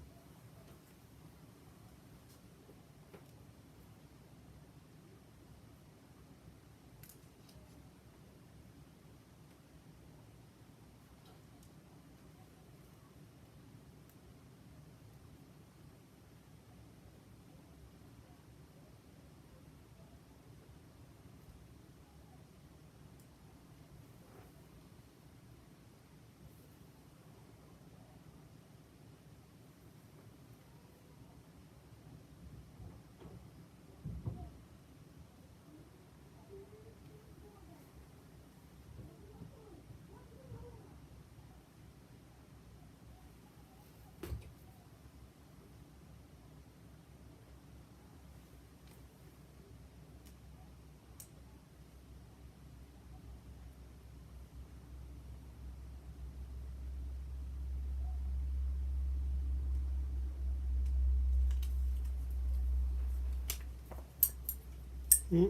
Hmm.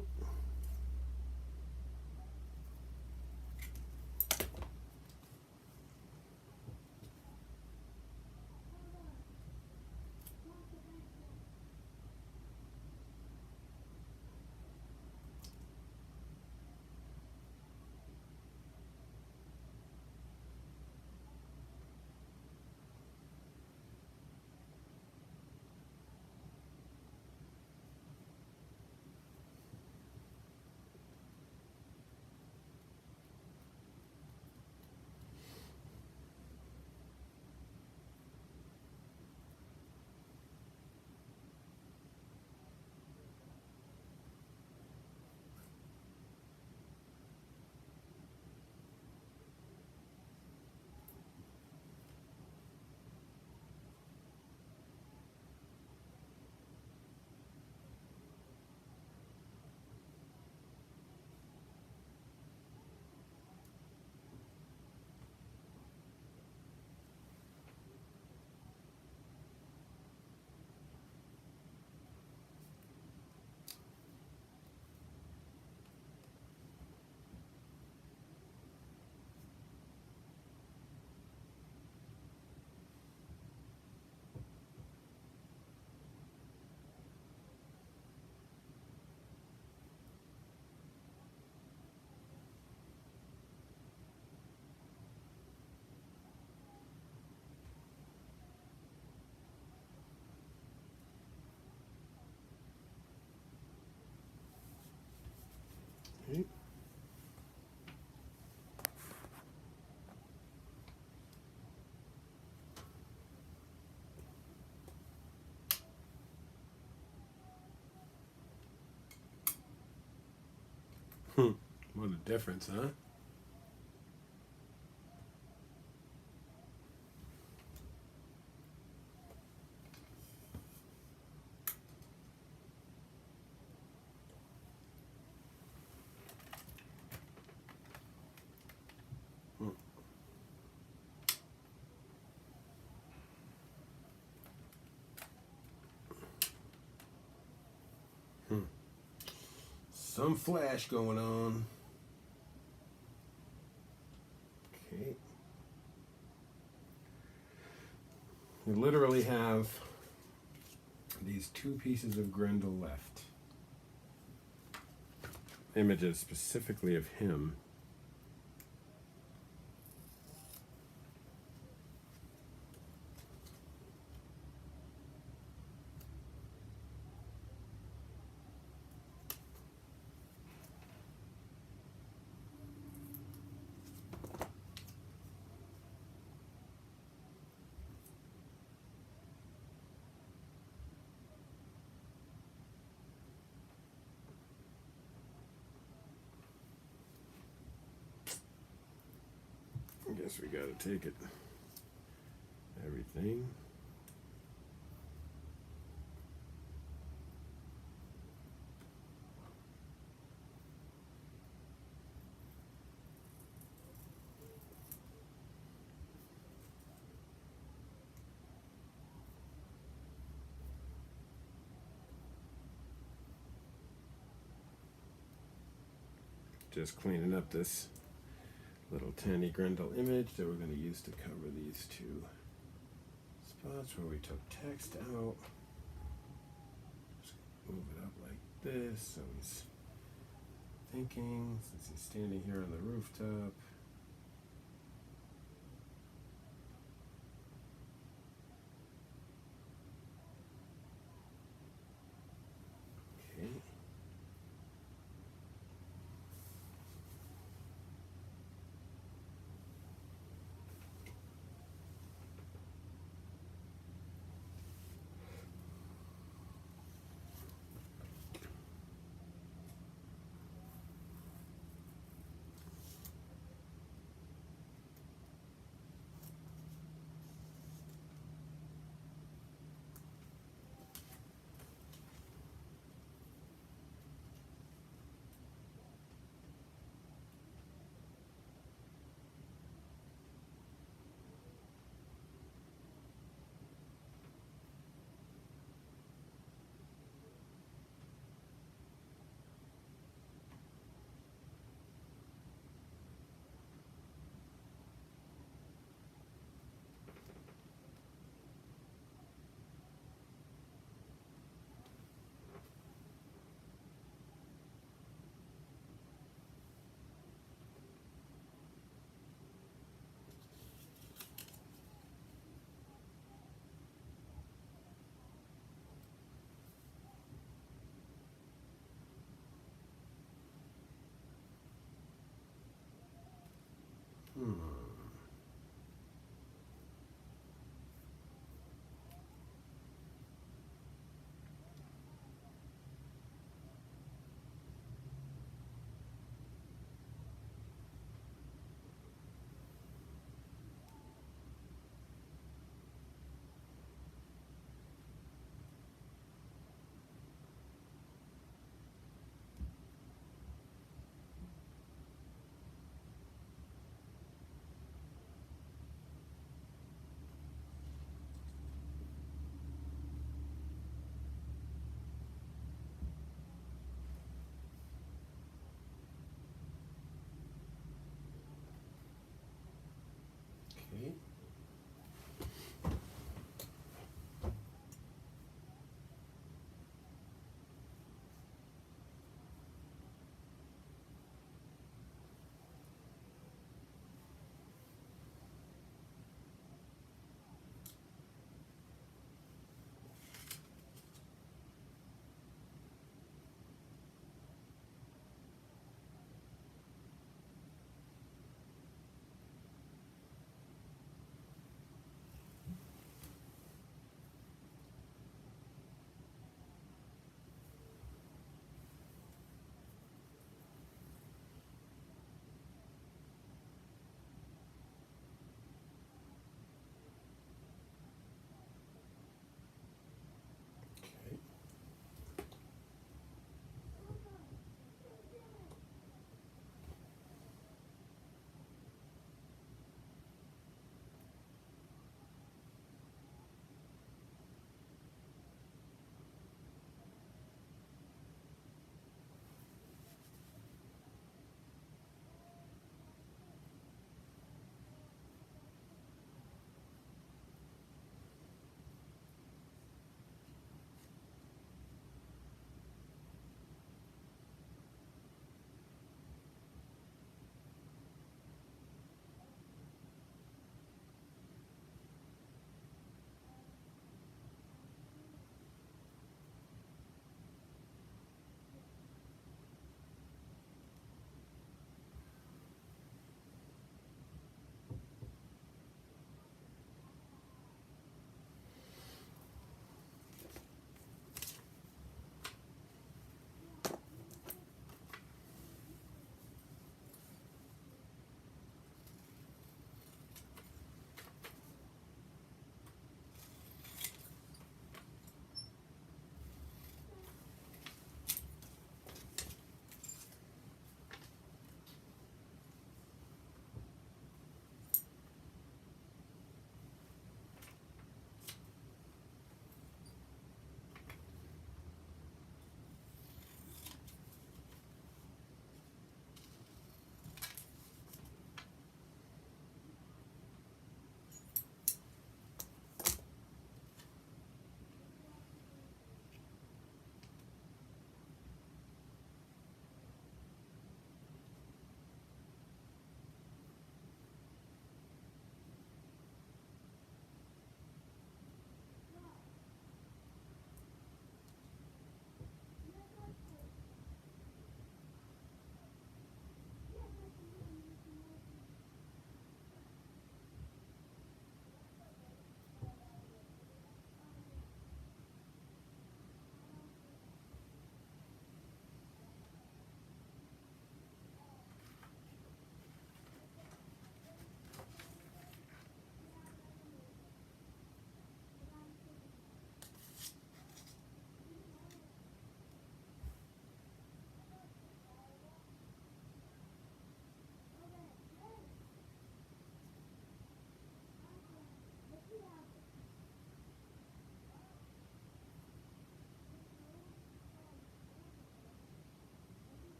Okay. What a difference, huh? Some flash going on. Okay. We literally have these two pieces of Grendel left. Images specifically of him. I guess we gotta take it. Everything. Just cleaning up this little tiny Grendel image that we're going to use to cover these two spots where we took text out. Just move it up like this so he's thinking, since he's standing here on the rooftop. Okay.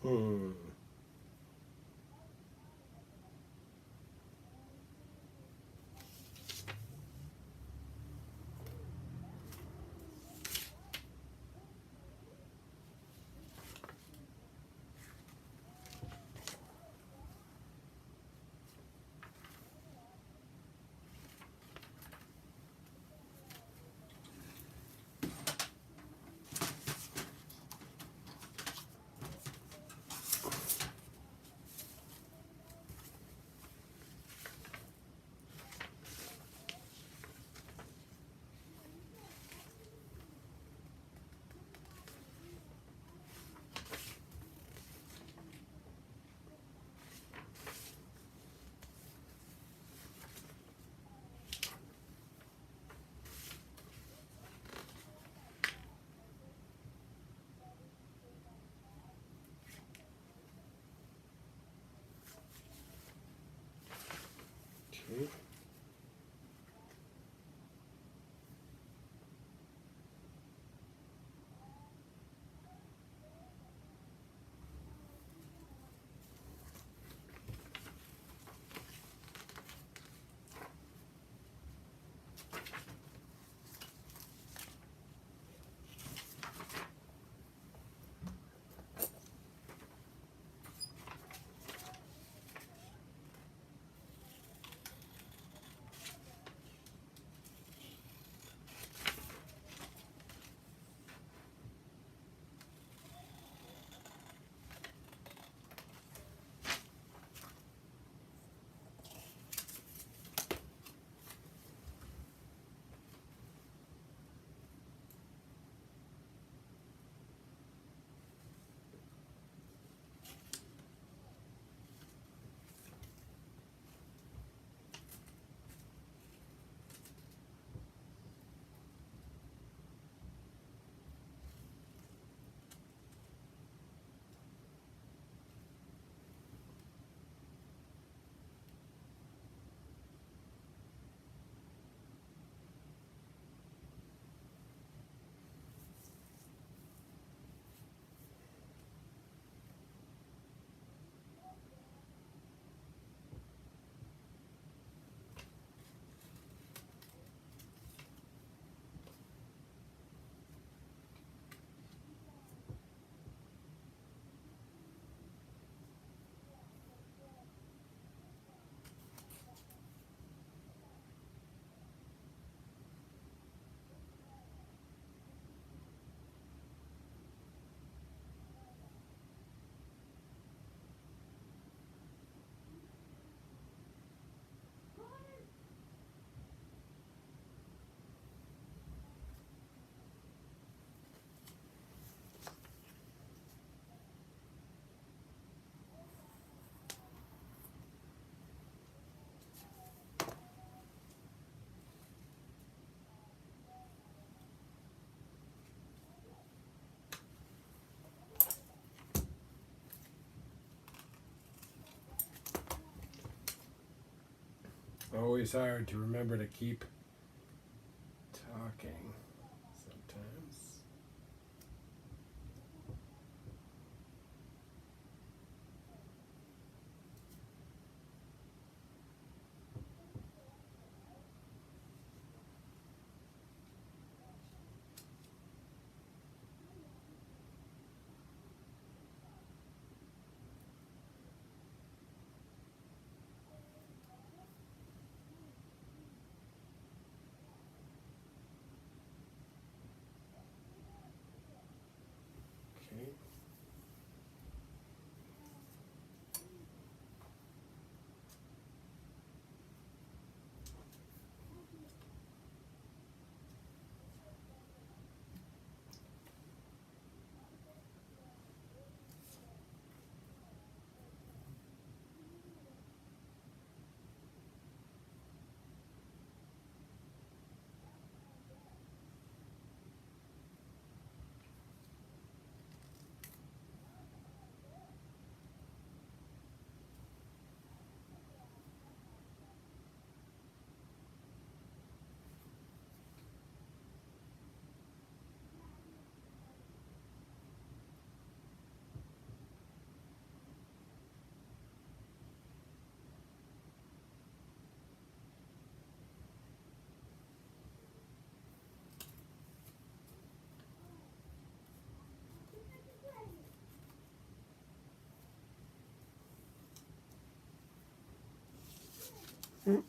Hmm. Okay. Always hard to remember to keep talking sometimes. Hmm.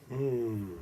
Hmm.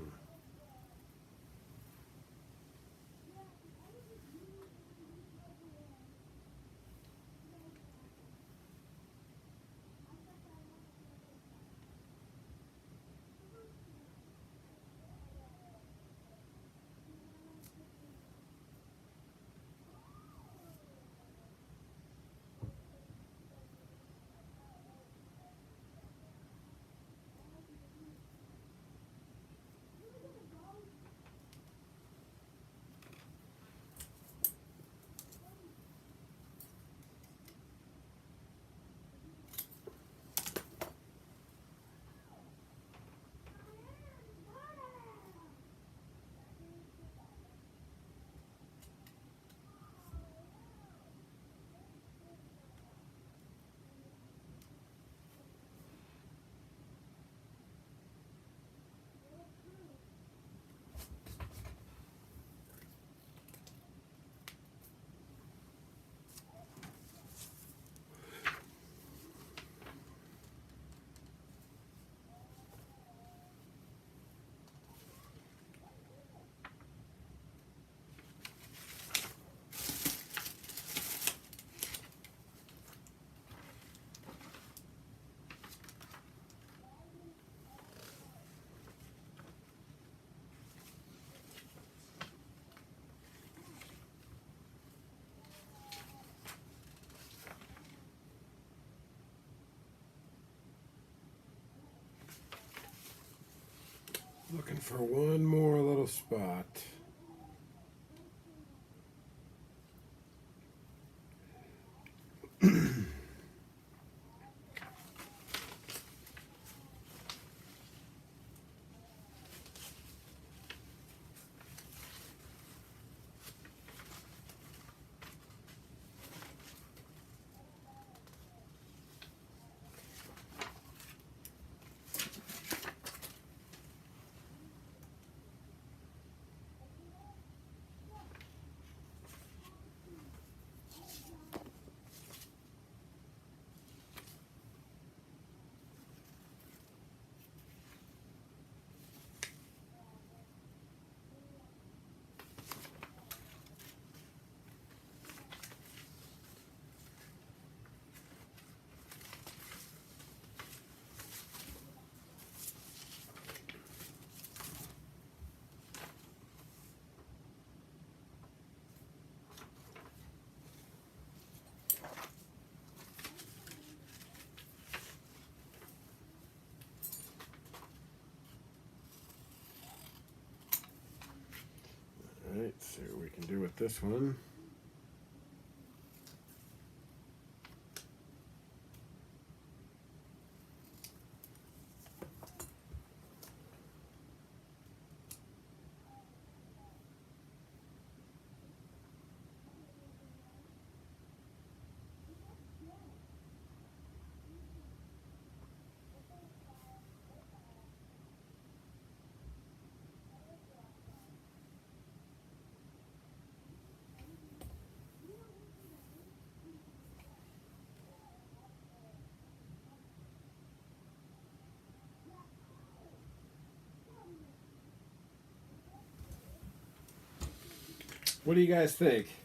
Looking for one more little spot. Alright, see what we can do with this one. What do you guys think?